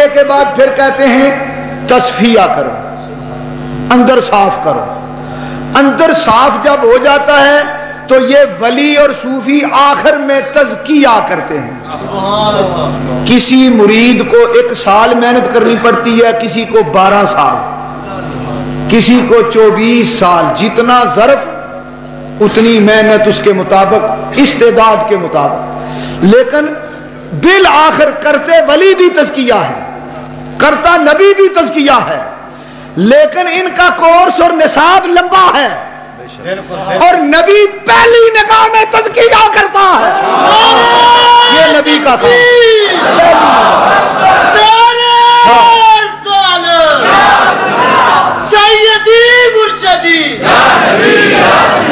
تزکیے کے بعد پھر کہتے ہیں تصفیہ کرو، اندر صاف کرو. اندر صاف جب ہو جاتا ہے تو یہ ولی اور صوفی آخر میں تزکیہ کرتے ہیں. کسی مرید کو 1 سال محنت کرنی پڑتی ہے، کسی کو 12 سال، کسی کو 24 سال. جتنا ظرف اتنی محنت، اس کے مطابق، استعداد کے مطابق. لیکن بالآخر کرتے ولی بھی تزکیہ ہے، کرتا نبی بھی تزکیہ ہے، لیکن ان کا کورس اور نصاب لمبا ہے، اور نبی پہلی نگاہ میں تزکیہ کرتا ہے. یہ نبی کا سیدی مرشدی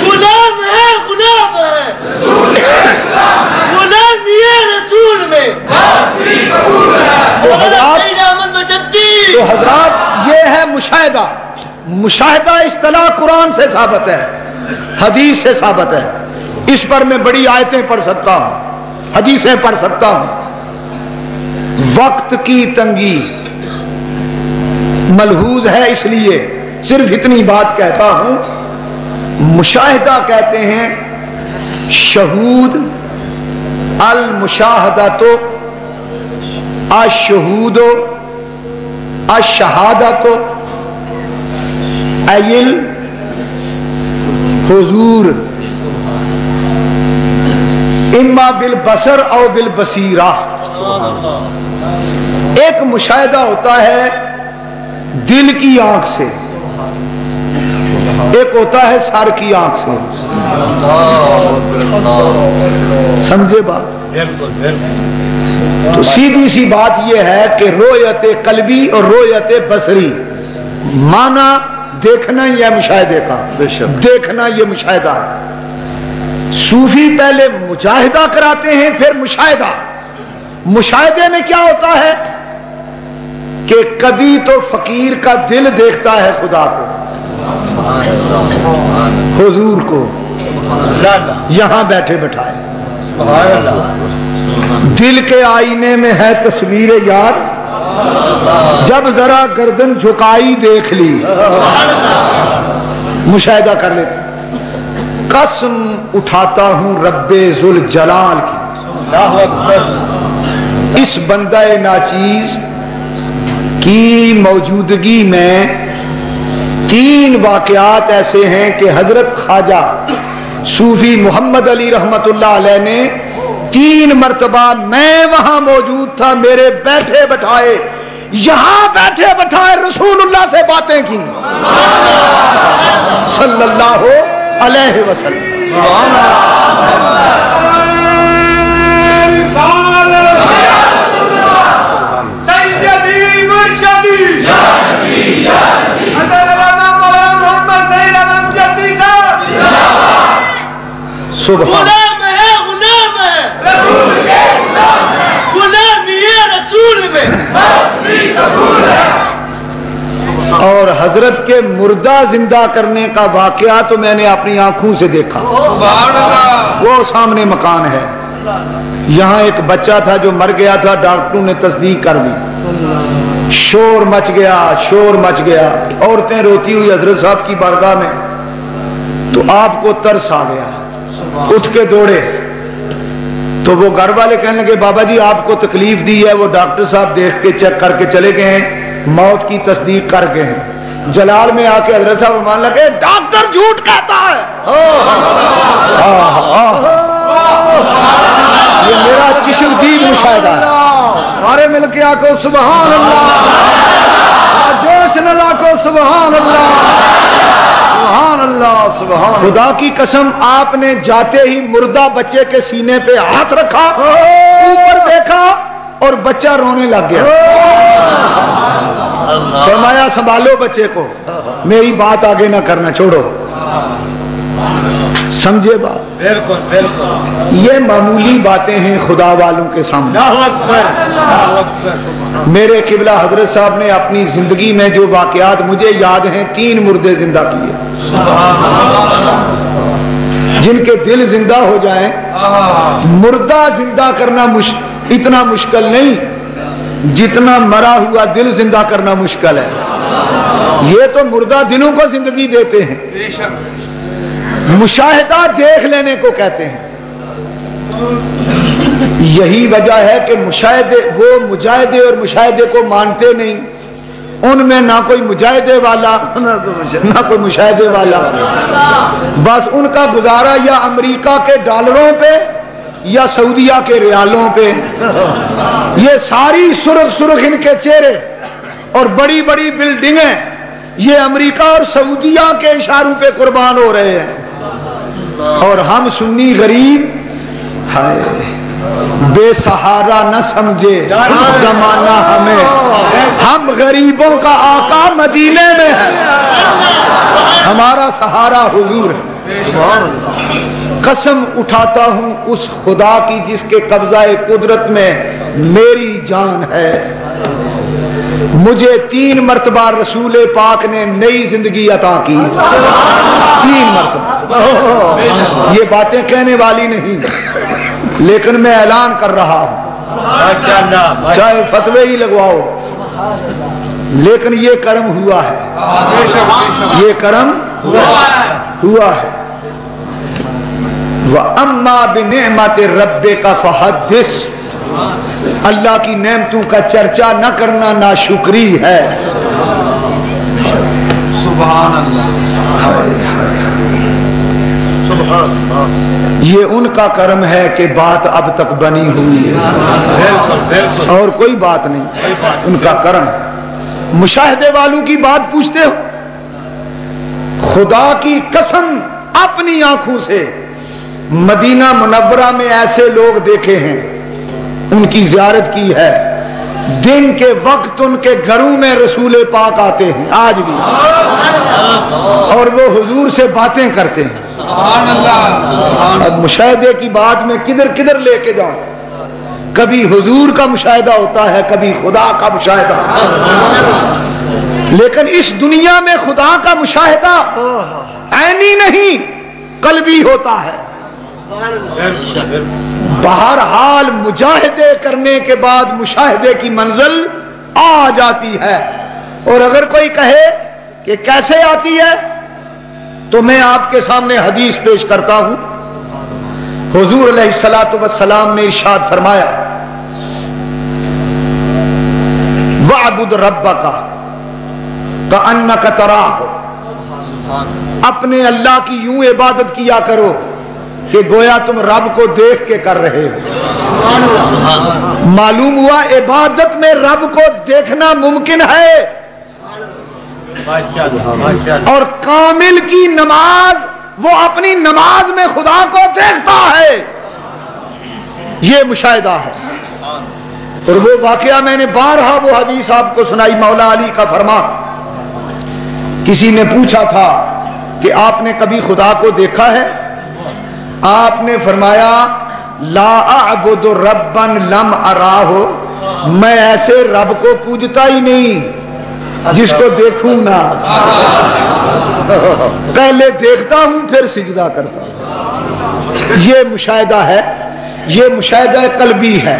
غلام ہے، غلام ہے، غلام یہ رسول میں. تو حضرات یہ ہے مشاہدہ. مشاہدہ اصطلاح قرآن سے ثابت ہے، حدیث سے ثابت ہے. اس پر میں بڑی آیتیں پڑھ سکتا ہوں، حدیثیں پڑھ سکتا ہوں. وقت کی تنگی ملحوظ ہے، اس لیے صرف اتنی بات کہتا ہوں. مشاہدہ کہتے ہیں شہود، المشاہدۃ، الشہود، الشہادۃ، ایل حضور، اما بالبصر او بالبصیرہ. ایک مشاہدہ ہوتا ہے دل کی آنکھ سے، ایک ہوتا ہے سر کی آنکھ سے. سمجھے بات؟ تو سیدھی سی بات یہ ہے کہ رؤیت قلبی اور رؤیت بصری معنی دیکھنا ہی ہے مشاہدے کا. دیکھنا یہ مشاہدہ ہے. صوفی پہلے مجاہدہ کراتے ہیں، پھر مشاہدہ. مشاہدے میں کیا ہوتا ہے کہ کبھی تو فقیر کا دل دیکھتا ہے خدا کو، حضور کو یہاں بیٹھے بٹھائے. دل کے آئینے میں ہے تصویر یار، جب ذرا گردن جھکائی دیکھ لی. مشاہدہ کر لیتے. قسم اٹھاتا ہوں رب ذوالجلال کی، اس بندہ ناچیز کی موجودگی میں 3 واقعات ایسے ہیں کہ حضرت خواجہ صوفی محمد علی رحمت اللہ علیہ نے 3 مرتبہ، میں وہاں موجود تھا، میرے بیٹھے بٹھائے، یہاں بیٹھے بٹھائے رسول اللہ سے باتیں کی صلی اللہ علیہ وسلم. سبحان غلام ہے، غلام ہے، رسول کے غلام ہے، غلام یہ رسول میں. اور حضرت کے مردہ زندہ کرنے کا واقعہ تو میں نے اپنی آنکھوں سے دیکھا. وہ سامنے مکان ہے، یہاں ایک بچہ تھا جو مر گیا تھا، ڈاکٹروں نے تصدیق کر دی. شور مچ گیا، شور مچ گیا، عورتیں روتی ہوئی حضرت صاحب کی بارگاہ میں. تو آپ کو ترس آ گیا، اٹھ کے دوڑے. تو وہ گھر والے کہنے لگے بابا جی آپ کو تکلیف دی ہے. وہ ڈاکٹر صاحب دیکھ کے چیک کر کے چلے گئے ہیں، موت کی تصدیق کر گئے ہیں. جلال میں آ کے حضرت صاحب مان لگے ڈاکٹر جھوٹ کہتا ہے. یہ میرا چشم دید مشاہدہ ہے. سارے مل کے آکو سبحان اللہ، جوش نہ کو سبحان اللہ، سبحان اللہ، سبحان. خدا کی قسم آپ نے جاتے ہی مردہ بچے کے سینے پہ ہاتھ رکھا، اوپر دیکھا اور بچہ رونے لگ گیا. فرمایا سنبھالو بچے کو، میری بات آگے نہ کرنا، چھوڑو. سمجھے بات؟ بالکل بالکل. یہ معمولی باتیں ہیں خدا والوں کے سامنے. میرے قبلہ حضرت صاحب نے اپنی زندگی میں جو واقعات مجھے یاد ہیں، 3 مردے زندہ کیے. جن کے دل زندہ ہو جائیں. مردہ زندہ کرنا اتنا مشکل نہیں. جتنا مرا ہوا دل زندہ کرنا مشکل ہے، یہ تو مردہ دلوں کو زندگی دیتے ہیں۔ مشاہدہ دیکھ لینے کو کہتے ہیں۔ یہی وجہ ہے کہ وہ مجاہدے اور مشاہدے کو مانتے نہیں، ان میں نہ کوئی مجاہدے والا نہ کوئی مشاہدے والا، بس ان کا گزارا یا امریکہ کے ڈالروں پہ یا سعودیہ کے ریالوں پہ۔ یہ ساری سرخ سرخ ان کے چہرے اور بڑی بڑی بلڈنگیں یہ امریکہ اور سعودیہ کے اشاروں پہ قربان ہو رہے ہیں، اور ہم سنی غریب ہائے بے سہارا نہ سمجھے زمانہ ہمیں، ہم غریبوں کا آقا مدینے میں ہے، ہمارا سہارا حضور ہے۔ قسم اٹھاتا ہوں اس خدا کی جس کے قبضہ قدرت میں میری جان ہے، مجھے 3 مرتبہ رسول پاک نے نئی زندگی عطا کی، 3 مرتبہ۔ یہ باتیں کہنے والی نہیں، لیکن میں اعلان کر رہا ہوں، چاہے فتوے ہی لگواؤ، لیکن یہ کرم ہوا ہے، یہ کرم ہوا ہے۔ وَأَمَّا بِنِعْمَةِ رَبِّكَ فَحَدِّثْ، اللہ کی نعمتوں کا چرچا نہ کرنا ناشکری ہے۔ سبحان اللہ، یہ ان کا کرم ہے کہ بات اب تک بنی ہوئی ہے، اور کوئی بات نہیں، ان کا کرم۔ مشاہدے والوں کی بات پوچھتے ہو، خدا کی قسم اپنی آنکھوں سے مدینہ منورہ میں ایسے لوگ دیکھے ہیں، ان کی زیارت کی ہے، دن کے وقت ان کے گھروں میں رسول پاک آتے ہیں آج بھی، اور وہ حضور سے باتیں کرتے ہیں۔ اب مشاہدے کی بات میں کدھر کدھر لے کے جاؤں، کبھی حضور کا مشاہدہ ہوتا ہے، کبھی خدا کا مشاہدہ، لیکن اس دنیا میں خدا کا مشاہدہ عینی نہیں قلبی ہوتا ہے۔ بہرحال مجاہدے کرنے کے بعد مشاہدے کی منزل آ جاتی ہے، اور اگر کوئی کہے کہ کیسے آتی ہے تو میں آپ کے سامنے حدیث پیش کرتا ہوں۔ حضور علیہ السلام نے ارشاد فرمایا، وَاعْبُدْ رَبَّكَ كَأَنَّكَ تَرَاهُ، اپنے اللہ کی یوں عبادت کیا کرو کہ گویا تم رب کو دیکھ کے کر رہے ہو۔ معلوم ہوا عبادت میں رب کو دیکھنا ممکن ہے، اور کامل کی نماز وہ اپنی نماز میں خدا کو دیکھتا ہے، یہ مشاہدہ ہے۔ اور وہ واقعہ میں نے بارہا وہ حدیث آپ کو سنائی، مولا علی کا فرمان۔ کسی نے پوچھا تھا کہ آپ نے کبھی خدا کو دیکھا ہے؟ آپ نے فرمایا، لا اعبد ربا لم اراہ، میں ایسے رب کو پوجتا ہی نہیں جس کو دیکھوں نہ، پہلے دیکھتا ہوں پھر سجدہ کرتا ہوں۔ یہ مشاہدہ ہے، یہ مشاہدہ قلبی ہے،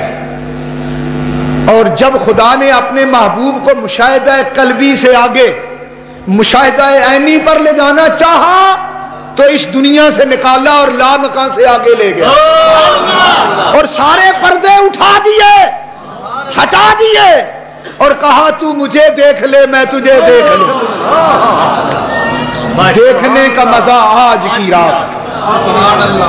اور جب خدا نے اپنے محبوب کو مشاہدہ قلبی سے آگے مشاہدہ عینی پر لے جانا چاہا تو اس دنیا سے نکالا اور لا مکان سے آگے لے گیا، اور سارے پردے اٹھا دیے، ہٹا دیے، اور کہا تو مجھے دیکھ لے میں تجھے دیکھ لوں۔ دیکھنے کا مزہ آج کی رات ہے۔